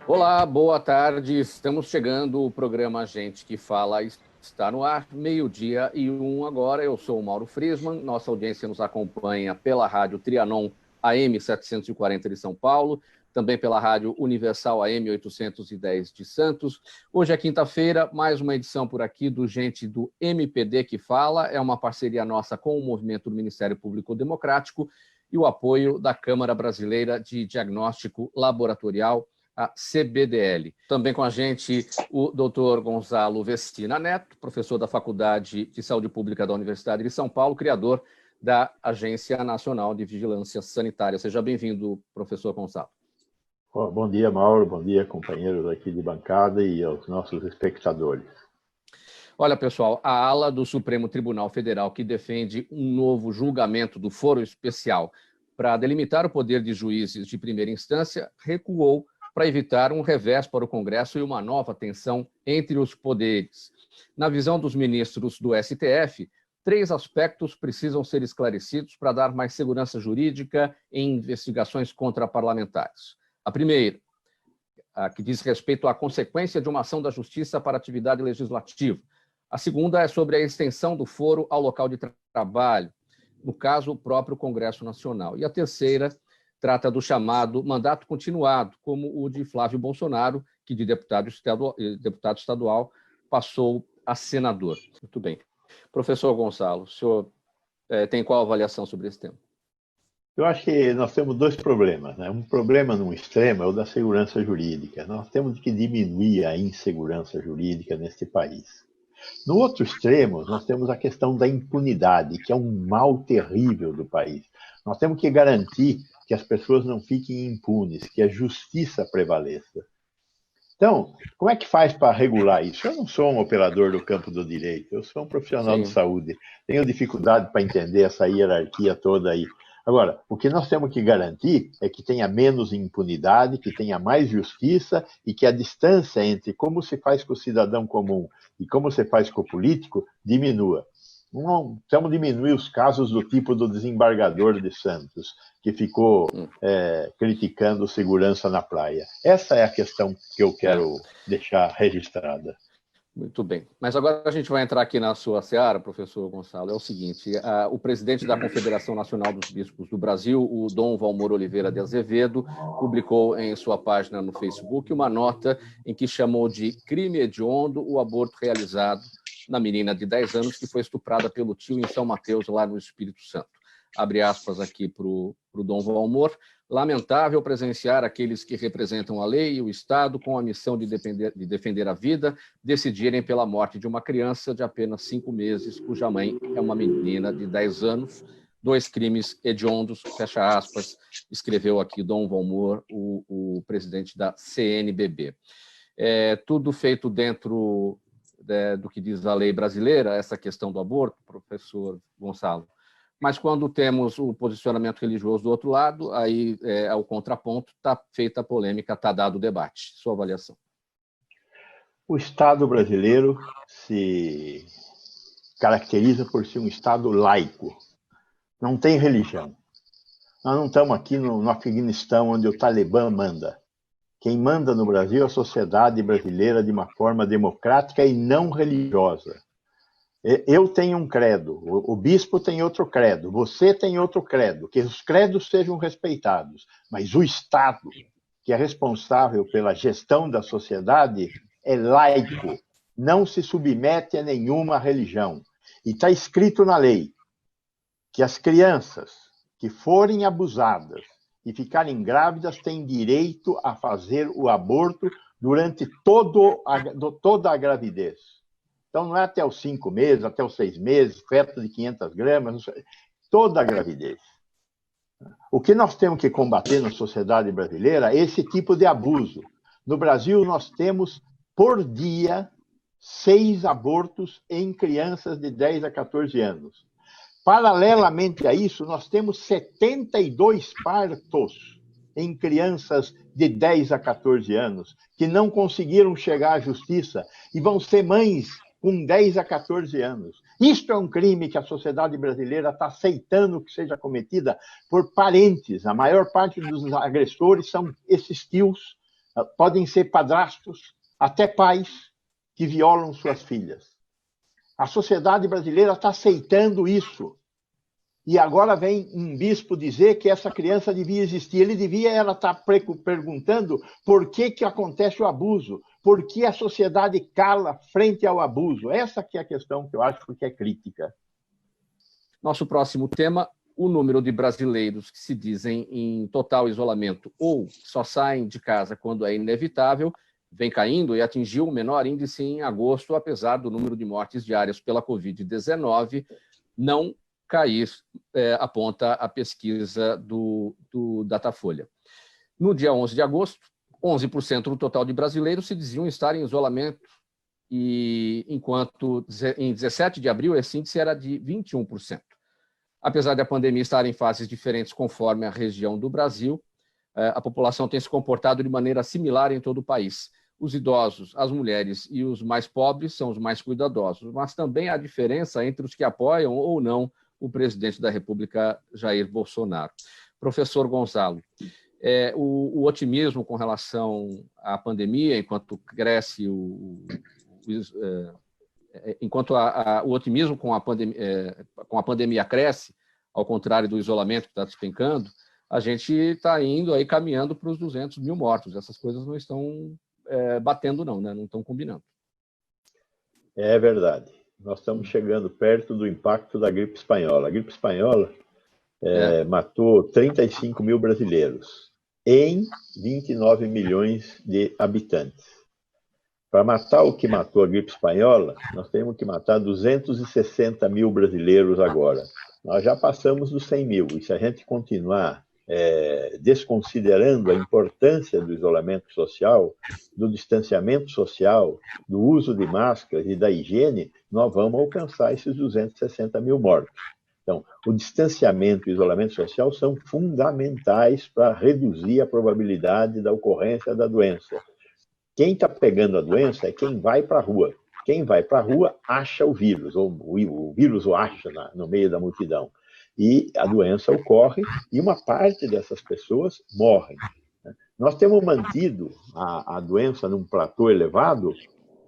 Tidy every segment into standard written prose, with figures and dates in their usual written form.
Olá, boa tarde. Estamos chegando. O programa Gente que Fala está no ar, 12:01 agora. Eu sou o Mauro Friesman. Nossa audiência nos acompanha pela rádio Trianon AM 740 de São Paulo, também pela rádio Universal AM 810 de Santos. Hoje é quinta-feira, mais uma edição por aqui do Gente do MPD que Fala. É uma parceria nossa com o movimento do Ministério Público Democrático e o apoio da Câmara Brasileira de Diagnóstico Laboratorial, a CBDL. Também com a gente o Dr. Gonzalo Vestina Neto, professor da Faculdade de Saúde Pública da Universidade de São Paulo, criador da Agência Nacional de Vigilância Sanitária. Seja bem-vindo, professor Gonzalo. Bom dia, Mauro. Bom dia, companheiros aqui de bancada e aos nossos espectadores. Olha, pessoal, a ala do Supremo Tribunal Federal que defende um novo julgamento do foro especial para delimitar o poder de juízes de primeira instância recuou para evitar um revés para o Congresso e uma nova tensão entre os poderes. Na visão dos ministros do STF, 3 aspectos precisam ser esclarecidos para dar mais segurança jurídica em investigações contra parlamentares. A primeira, a que diz respeito à consequência de uma ação da Justiça para atividade legislativa. A segunda é sobre a extensão do foro ao local de trabalho, no caso, o próprio Congresso Nacional. E a terceira trata do chamado mandato continuado, como o de Flávio Bolsonaro, que de deputado estadual passou a senador. Muito bem. Professor Gonçalo, o senhor tem qual avaliação sobre esse tema? Eu acho que nós temos 2 problemas, né? Um problema num extremo é o da segurança jurídica. Nós temos que diminuir a insegurança jurídica neste país. No outro extremo, nós temos a questão da impunidade, que é um mal terrível do país. Nós temos que garantir que as pessoas não fiquem impunes, que a justiça prevaleça. Então, como é que faz para regular isso? Eu não sou um operador do campo do direito, eu sou um profissional de saúde. Tenho dificuldade para entender essa hierarquia toda aí. Agora, o que nós temos que garantir é que tenha menos impunidade, que tenha mais justiça e que a distância entre como se faz com o cidadão comum e como se faz com o político diminua. Não precisamos diminuir os casos do tipo do desembargador de Santos, que ficou criticando segurança na praia. Essa é a questão que eu quero deixar registrada. Muito bem. Mas agora a gente vai entrar aqui na sua seara, professor Gonçalo. É o seguinte, o presidente da Confederação Nacional dos Bispos do Brasil, o Dom Valmor Oliveira de Azevedo, publicou em sua página no Facebook uma nota em que chamou de crime hediondo o aborto realizado na menina de 10 anos que foi estuprada pelo tio em São Mateus, lá no Espírito Santo. Abre aspas aqui para o Dom Valmor. Lamentável presenciar aqueles que representam a lei e o Estado com a missão de defender a vida, decidirem pela morte de uma criança de apenas 5 meses, cuja mãe é uma menina de 10 anos. 2 crimes hediondos, fecha aspas, escreveu aqui Dom Valmor, o presidente da CNBB. Tudo feito dentro do que diz a lei brasileira, essa questão do aborto, professor Gonçalo. Mas quando temos o posicionamento religioso do outro lado, aí o contraponto, está feita a polêmica, está dado o debate. Sua avaliação. O Estado brasileiro se caracteriza por ser um Estado laico. Não tem religião. Nós não estamos aqui no Afeganistão, onde o Talibã manda. Quem manda no Brasil é a sociedade brasileira de uma forma democrática e não religiosa. Eu tenho um credo, o bispo tem outro credo, você tem outro credo, que os credos sejam respeitados, mas o Estado, que é responsável pela gestão da sociedade, é laico, não se submete a nenhuma religião. E está escrito na lei que as crianças que forem abusadas e ficarem grávidas têm direito a fazer o aborto durante toda a gravidez. Então, não é até os 5 meses, até os 6 meses, feto de 500 gramas, toda a gravidez. O que nós temos que combater na sociedade brasileira é esse tipo de abuso. No Brasil, nós temos, por dia, 6 abortos em crianças de 10 a 14 anos. Paralelamente a isso, nós temos 72 partos em crianças de 10 a 14 anos que não conseguiram chegar à justiça e vão ser mães com 10 a 14 anos. Isto é um crime que a sociedade brasileira está aceitando que seja cometida por parentes. A maior parte dos agressores são esses tios podem ser padrastos, até pais que violam suas filhas. A sociedade brasileira está aceitando isso. E agora vem um bispo dizer que essa criança devia existir. Ela estar perguntando por que acontece o abuso, por que a sociedade cala frente ao abuso. Essa que é a questão que eu acho que é crítica. Nosso próximo tema, o número de brasileiros que se dizem em total isolamento ou só saem de casa quando é inevitável, vem caindo e atingiu o menor índice em agosto, apesar do número de mortes diárias pela Covid-19 não cair, aponta a pesquisa do Datafolha. No dia 11 de agosto, 11% do total de brasileiros se diziam estar em isolamento, enquanto em 17 de abril esse índice era de 21%. Apesar da pandemia estar em fases diferentes conforme a região do Brasil, a população tem se comportado de maneira similar em todo o país. Os idosos, as mulheres e os mais pobres são os mais cuidadosos, mas também há diferença entre os que apoiam ou não o presidente da República, Jair Bolsonaro. Professor Gonzalo, o otimismo com relação à pandemia, enquanto cresce enquanto o otimismo com a pandemia cresce, ao contrário do isolamento que está despencando, a gente está indo aí caminhando para os 200 mil mortos. Essas coisas não estão batendo, não, né? Não estão combinando. É verdade. Nós estamos chegando perto do impacto da gripe espanhola. A gripe espanhola matou 35 mil brasileiros em 29 milhões de habitantes. Para matar o que matou a gripe espanhola, nós temos que matar 260 mil brasileiros agora. Nós já passamos dos 100 mil, e se a gente continuar desconsiderando a importância do isolamento social, do distanciamento social, do uso de máscaras e da higiene, nós vamos alcançar esses 260 mil mortos. Então, o distanciamento e o isolamento social são fundamentais para reduzir a probabilidade da ocorrência da doença. Quem está pegando a doença é quem vai para a rua. Quem vai para a rua acha o vírus, ou o vírus o acha no meio da multidão. E a doença ocorre e uma parte dessas pessoas morrem. Nós temos mantido a doença num platô elevado,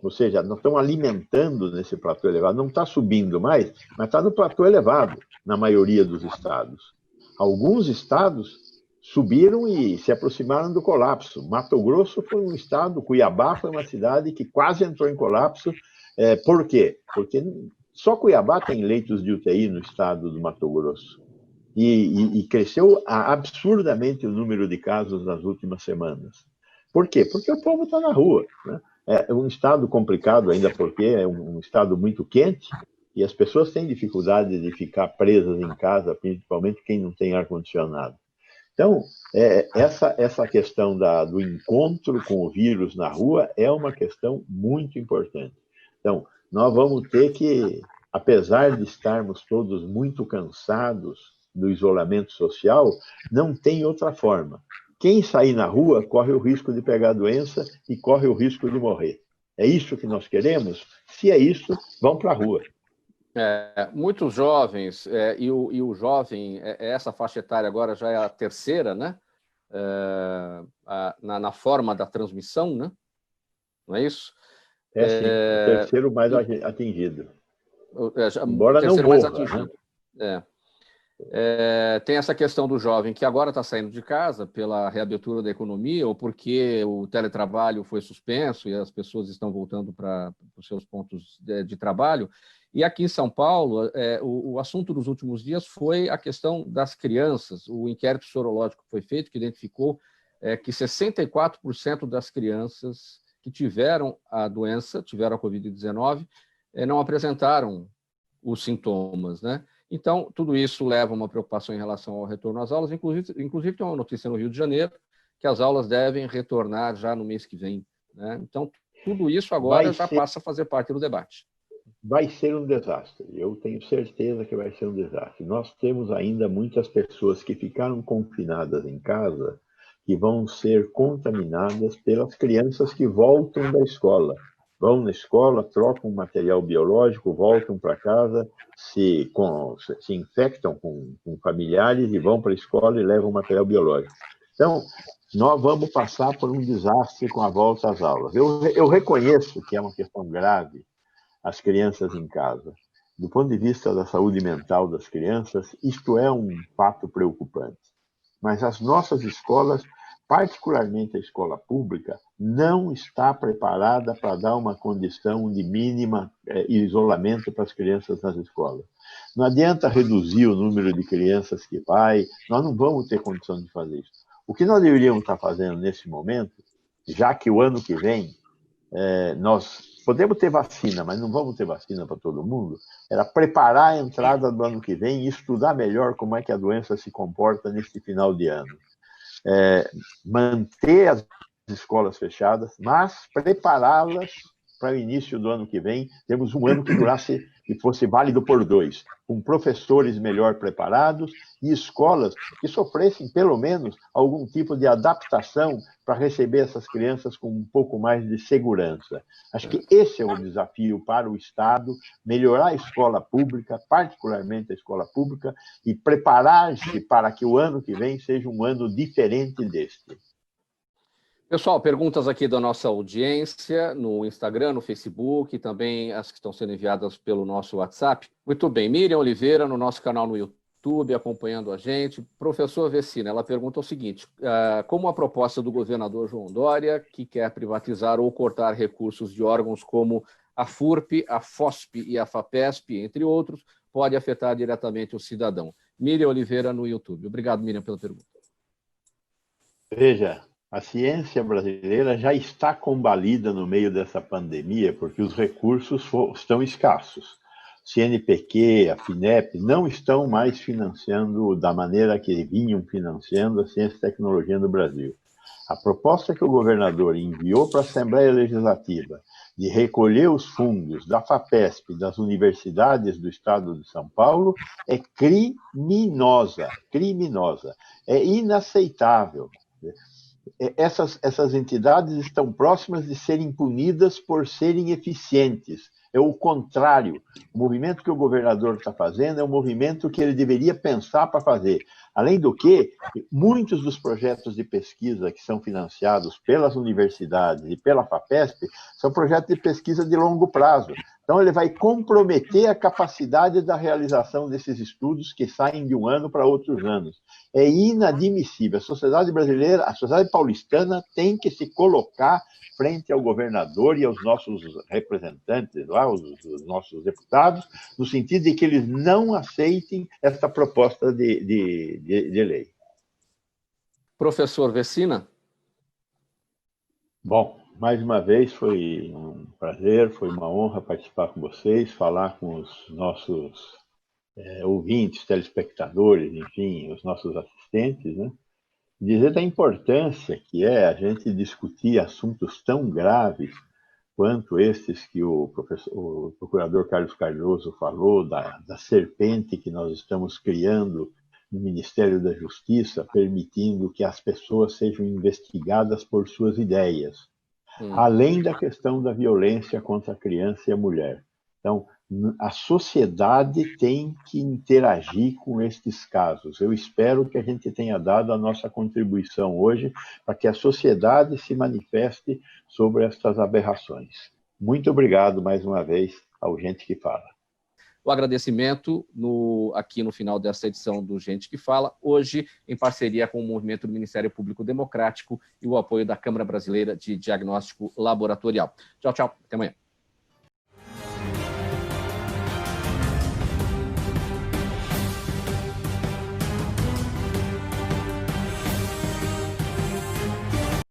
ou seja, nós estamos alimentando nesse platô elevado, não está subindo mais, mas está no platô elevado, na maioria dos estados. Alguns estados subiram e se aproximaram do colapso. Mato Grosso foi um estado, Cuiabá foi uma cidade que quase entrou em colapso. Por quê? Porque só Cuiabá tem leitos de UTI no estado do Mato Grosso. E cresceu absurdamente o número de casos nas últimas semanas. Por quê? Porque o povo está na rua, né? É um estado complicado ainda porque é um estado muito quente e as pessoas têm dificuldade de ficar presas em casa, principalmente quem não tem ar-condicionado. Então, essa questão do encontro com o vírus na rua é uma questão muito importante. Então, nós vamos ter que, apesar de estarmos todos muito cansados do isolamento social, não tem outra forma. Quem sair na rua corre o risco de pegar a doença e corre o risco de morrer. É isso que nós queremos? Se é isso, vão para a rua. Muitos jovens, e o jovem, essa faixa etária agora já é a terceira, né? Na forma da transmissão, né? Não é isso? Sim, o terceiro mais atingido. Embora não morra, mais atingido. Né? Tem essa questão do jovem que agora está saindo de casa pela reabertura da economia ou porque o teletrabalho foi suspenso e as pessoas estão voltando para os seus pontos de trabalho. E aqui em São Paulo, o assunto dos últimos dias foi a questão das crianças. O inquérito sorológico que foi feito, que identificou que 64% das crianças que tiveram a doença, tiveram a Covid-19, não apresentaram os sintomas, né? Então, tudo isso leva a uma preocupação em relação ao retorno às aulas. Inclusive tem uma notícia no Rio de Janeiro que as aulas devem retornar já no mês que vem, né? Então, tudo isso agora passa a fazer parte do debate. Vai ser um desastre. Eu tenho certeza que vai ser um desastre. Nós temos ainda muitas pessoas que ficaram confinadas em casa que vão ser contaminadas pelas crianças que voltam da escola. Vão na escola, trocam material biológico, voltam para casa, se infectam com familiares e vão para a escola e levam material biológico. Então, nós vamos passar por um desastre com a volta às aulas. Eu reconheço que é uma questão grave as crianças em casa. Do ponto de vista da saúde mental das crianças, isto é um fato preocupante. Mas as nossas escolas, particularmente a escola pública, não está preparada para dar uma condição de mínima isolamento para as crianças nas escolas. Não adianta reduzir o número de crianças que vai, nós não vamos ter condição de fazer isso. O que nós deveríamos estar fazendo nesse momento, já que o ano que vem nós podemos ter vacina, mas não vamos ter vacina para todo mundo, era preparar a entrada do ano que vem e estudar melhor como é que a doença se comporta neste final de ano. Manter as escolas fechadas, mas prepará-las para o início do ano que vem. Temos um ano que durasse, que fosse válido por 2, com professores melhor preparados e escolas que sofressem, pelo menos, algum tipo de adaptação para receber essas crianças com um pouco mais de segurança. Acho que esse é o desafio para o Estado, melhorar a escola pública, particularmente a escola pública, e preparar-se para que o ano que vem seja um ano diferente deste. Pessoal, perguntas aqui da nossa audiência no Instagram, no Facebook, também as que estão sendo enviadas pelo nosso WhatsApp. Muito bem, Miriam Oliveira, no nosso canal no YouTube, acompanhando a gente. Professor Vecina, ela pergunta o seguinte: como a proposta do governador João Dória, que quer privatizar ou cortar recursos de órgãos como a FURP, a FOSP e a FAPESP, entre outros, pode afetar diretamente o cidadão? Miriam Oliveira, no YouTube. Obrigado, Miriam, pela pergunta. Veja, a ciência brasileira já está combalida no meio dessa pandemia, porque os recursos estão escassos. CNPq, a FINEP não estão mais financiando da maneira que vinham financiando a ciência e tecnologia no Brasil. A proposta que o governador enviou para a Assembleia Legislativa de recolher os fundos da FAPESP, das universidades do estado de São Paulo, é criminosa, é inaceitável. Essas entidades estão próximas de serem punidas por serem eficientes. É o contrário. O movimento que o governador está fazendo é um movimento que ele deveria pensar para fazer. Além do que, muitos dos projetos de pesquisa que são financiados pelas universidades e pela FAPESP são projetos de pesquisa de longo prazo. Então, ele vai comprometer a capacidade da realização desses estudos que saem de um ano para outros anos. É inadmissível. A sociedade brasileira, a sociedade paulistana tem que se colocar frente ao governador e aos nossos representantes, lá, os nossos deputados, no sentido de que eles não aceitem essa proposta de lei. Professor Vecina? Bom, mais uma vez foi um prazer, foi uma honra participar com vocês, falar com os nossos ouvintes, telespectadores, enfim, os nossos assistentes, né? Dizer da importância que é a gente discutir assuntos tão graves quanto esses que o procurador Carlos Cardoso falou, da serpente que nós estamos criando no Ministério da Justiça, permitindo que as pessoas sejam investigadas por suas ideias, além da questão da violência contra a criança e a mulher. Então, a sociedade tem que interagir com estes casos. Eu espero que a gente tenha dado a nossa contribuição hoje para que a sociedade se manifeste sobre estas aberrações. Muito obrigado mais uma vez ao Gente que Fala. O agradecimento aqui no final dessa edição do Gente que Fala, hoje em parceria com o Movimento do Ministério Público Democrático e o apoio da Câmara Brasileira de Diagnóstico Laboratorial. Tchau, tchau. Até amanhã.